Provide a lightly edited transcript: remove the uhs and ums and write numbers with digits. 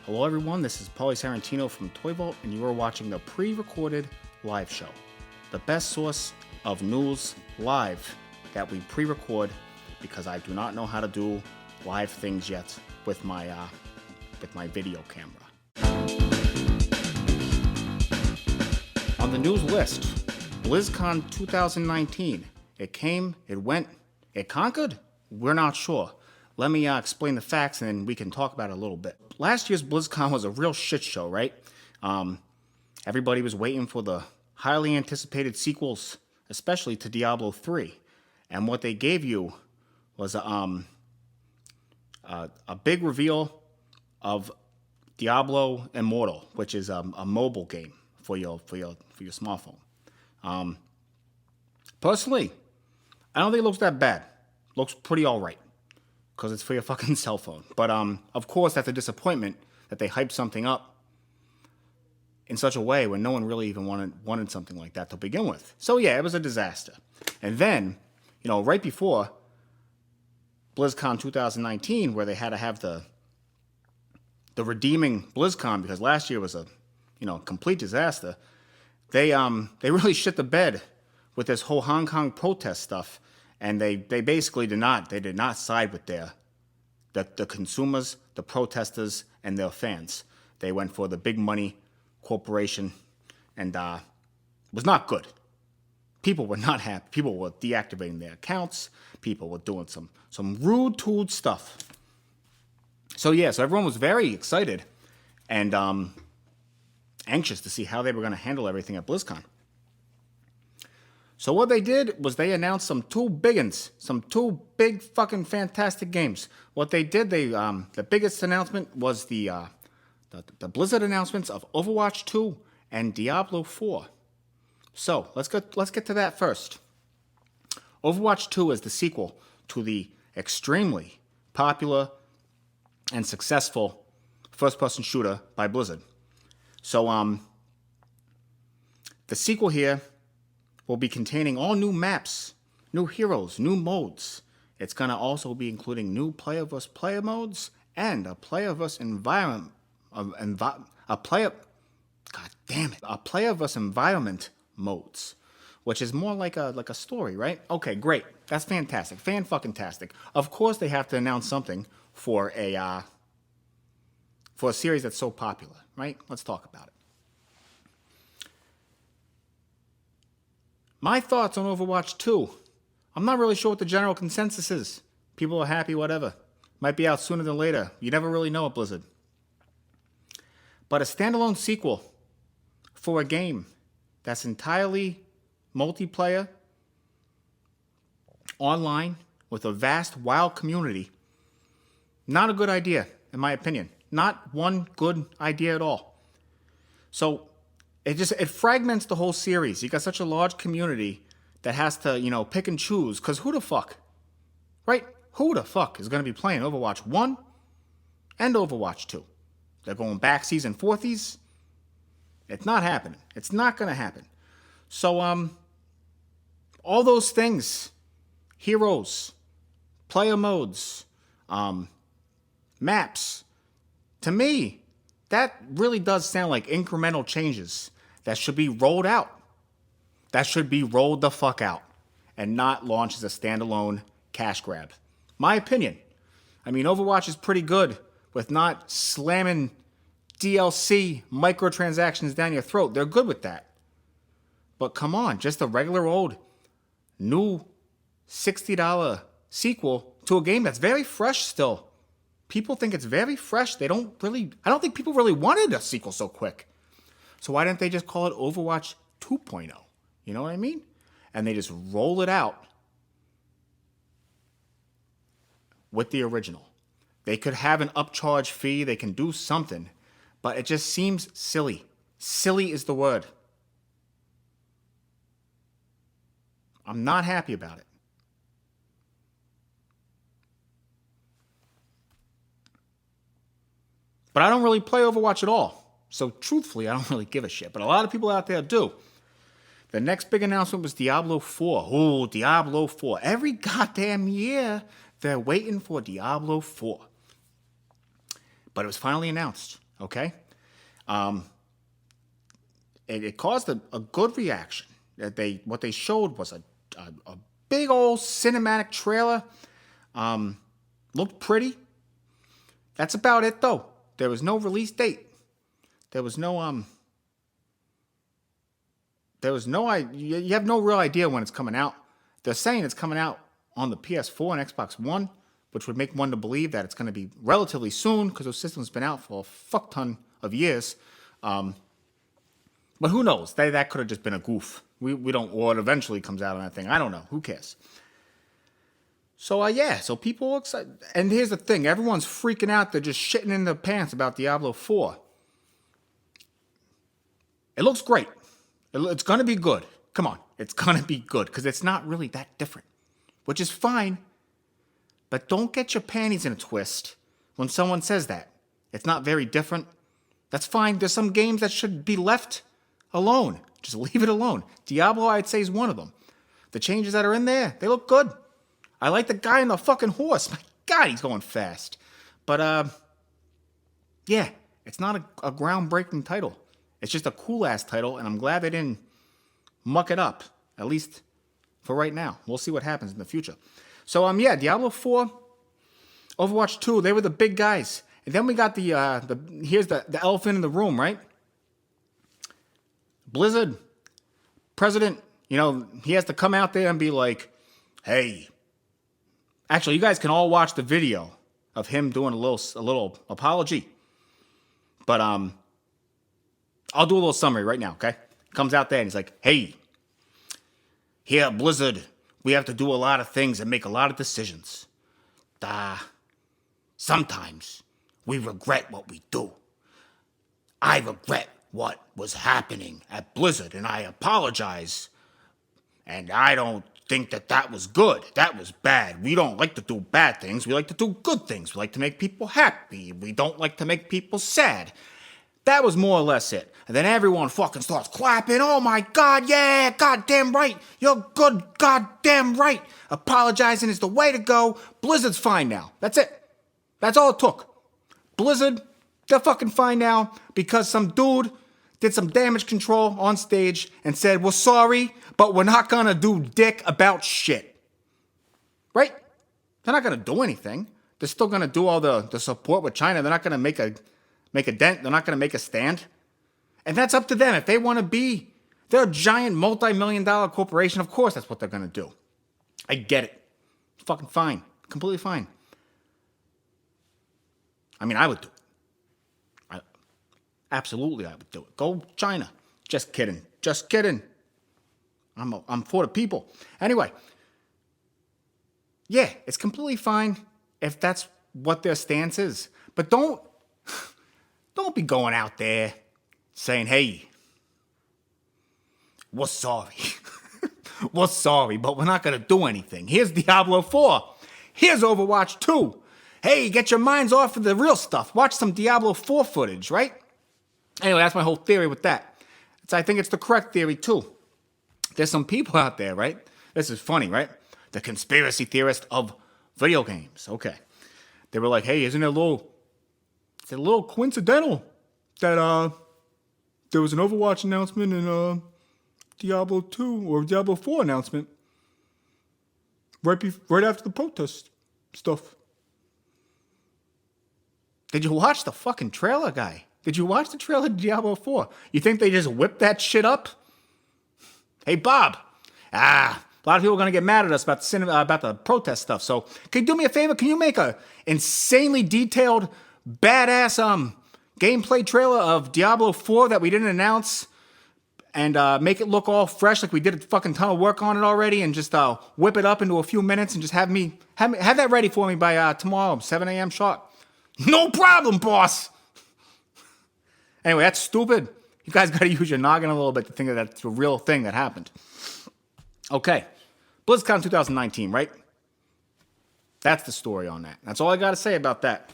Hello everyone, this is Pauly Sarantino from Toy Vault, and you are watching the pre-recorded live show. The best source of news live that we pre-record because I do not know how to do live things yet with my video camera. On the news list, BlizzCon 2019. It came, it went, it conquered? We're not sure. Let me explain the facts and then we can talk about it a little bit. Last year's BlizzCon was a real shit show, right? Everybody was waiting for the highly anticipated sequels, especially to Diablo 3. And what they gave you was a big reveal of Diablo Immortal, which is a mobile game for your smartphone. Personally, I don't think it looks that bad. Looks pretty all right because it's for your fucking cell phone. But of course, that's a disappointment that they hyped something up in such a way when no one really even wanted something like that to begin with. So yeah, it was a disaster. And then, right before BlizzCon 2019, where they had to have the redeeming BlizzCon because last year was a complete disaster. They really shit the bed with this whole Hong Kong protest stuff. And they basically did not side with the consumers, the protesters, and their fans. They went for the big money corporation, and it was not good. People were not happy. People were deactivating their accounts. People were doing some rude tooled stuff. So everyone was very excited and anxious to see how they were going to handle everything at BlizzCon. So what they did was they announced some two big fucking fantastic games. What they did, the biggest announcement was the Blizzard announcements of Overwatch 2 and Diablo 4. So let's get to that first. Overwatch 2 is the sequel to the extremely popular and successful first-person shooter by Blizzard. So the sequel here will be containing all new maps, new heroes, new modes. It's going to also be including new player versus player modes and a player versus environment, a player versus environment modes, which is more like a story, right? Okay, great. That's fantastic. Fan-fucking-tastic. Of course they have to announce something for a series that's so popular, right? Let's talk about it. My thoughts on Overwatch 2. I'm not really sure what the general consensus is. People are happy, whatever. Might be out sooner than later. You never really know at Blizzard. But a standalone sequel for a game that's entirely multiplayer, online, with a vast, wild community, not a good idea, in my opinion. Not one good idea at all. So it fragments the whole series. You got such a large community that has to, pick and choose. Because who the fuck, right? Who the fuck is going to be playing Overwatch 1 and Overwatch 2? They're going back season 40s. It's not happening. It's not going to happen. So, all those things, heroes, player modes, maps, to me, that really does sound like incremental changes that should be rolled out. That should be rolled the fuck out and not launched as a standalone cash grab. My opinion. I mean, Overwatch is pretty good with not slamming DLC microtransactions down your throat. They're good with that. But come on, just a regular old new $60 sequel to a game that's very fresh still. People think it's very fresh. I don't think people really wanted a sequel so quick. So why didn't they just call it Overwatch 2.0? You know what I mean? And they just roll it out with the original. They could have an upcharge fee. They can do something. But it just seems silly. Silly is the word. I'm not happy about it. But I don't really play Overwatch at all. So truthfully, I don't really give a shit. But a lot of people out there do. The next big announcement was Diablo 4. Oh, Diablo 4. Every goddamn year, they're waiting for Diablo 4. But it was finally announced. okay? It caused a good reaction. What they showed was a big old cinematic trailer. Looked pretty. That's about it, though. There was no release date. There was no you have no real idea when it's coming out. They're saying it's coming out on the PS4 and Xbox One, which would make one to believe that it's going to be relatively soon because those systems have been out for a fuck ton of years. But who knows? That could have just been a goof. We don't, or it eventually comes out on that thing. I don't know. Who cares? So, so people are excited. And here's the thing. Everyone's freaking out. They're just shitting in their pants about Diablo 4. It looks great. It's going to be good. Come on. It's going to be good because it's not really that different, which is fine. But don't get your panties in a twist when someone says that. It's not very different. That's fine. There's some games that should be left alone. Just leave it alone. Diablo, I'd say, is one of them. The changes that are in there, they look good. I like the guy on the fucking horse. My God, he's going fast. But, it's not a groundbreaking title. It's just a cool-ass title, and I'm glad they didn't muck it up, at least for right now. We'll see what happens in the future. So, Diablo 4, Overwatch 2, they were the big guys. And then we got here's the elephant in the room, right? Blizzard, president, he has to come out there and be like, hey. Actually, you guys can all watch the video of him doing a little apology. But I'll do a little summary right now, okay? Comes out there and he's like, hey, here at Blizzard, we have to do a lot of things and make a lot of decisions. Sometimes we regret what we do. I regret what was happening at Blizzard, and I apologize. And I don't think that was good. That was bad. We don't like to do bad things. We like to do good things. We like to make people happy. We don't like to make people sad. That was more or less it. And then everyone fucking starts clapping. Oh my God, yeah, goddamn right. You're good, goddamn right. Apologizing is the way to go. Blizzard's fine now. That's it. That's all it took. Blizzard, they're fucking fine now because some dude did some damage control on stage and said, we're sorry, but we're not gonna do dick about shit. Right? They're not gonna do anything. They're still gonna do all the support with China. They're not gonna make a dent. They're not gonna make a stand. And that's up to them. If they want to be, they're a giant multi-million-dollar corporation. Of course that's what they're gonna do. I get it. It's fucking fine. Completely fine. I mean, I would do it. Absolutely, I would do it. Go China. Just kidding. Just kidding. I'm for the people. Anyway. Yeah, it's completely fine if that's what their stance is. But don't be going out there saying, hey, we're sorry. We're sorry, but we're not going to do anything. Here's Diablo 4. Here's Overwatch 2. Hey, get your minds off of the real stuff. Watch some Diablo 4 footage, right? Anyway, that's my whole theory with that. I think it's the correct theory, too. There's some people out there, right? This is funny, right? The conspiracy theorist of video games. Okay. They were like, hey, isn't it a little coincidental that there was an Overwatch announcement and Diablo 2 or Diablo 4 announcement right after the protest stuff. Did you watch the fucking trailer, guy? Did you watch the trailer to Diablo 4? You think they just whipped that shit up? Hey, Bob. A lot of people are going to get mad at us about the protest stuff. So can you do me a favor? Can you make a insanely detailed, badass gameplay trailer of Diablo 4 that we didn't announce and make it look all fresh like we did a fucking ton of work on it already and just whip it up into a few minutes and just have that ready for me by tomorrow, 7 a.m. sharp? No problem, boss. Anyway, that's stupid. You guys got to use your noggin a little bit to think that that's a real thing that happened. Okay. BlizzCon 2019, right? That's the story on that. That's all I got to say about that.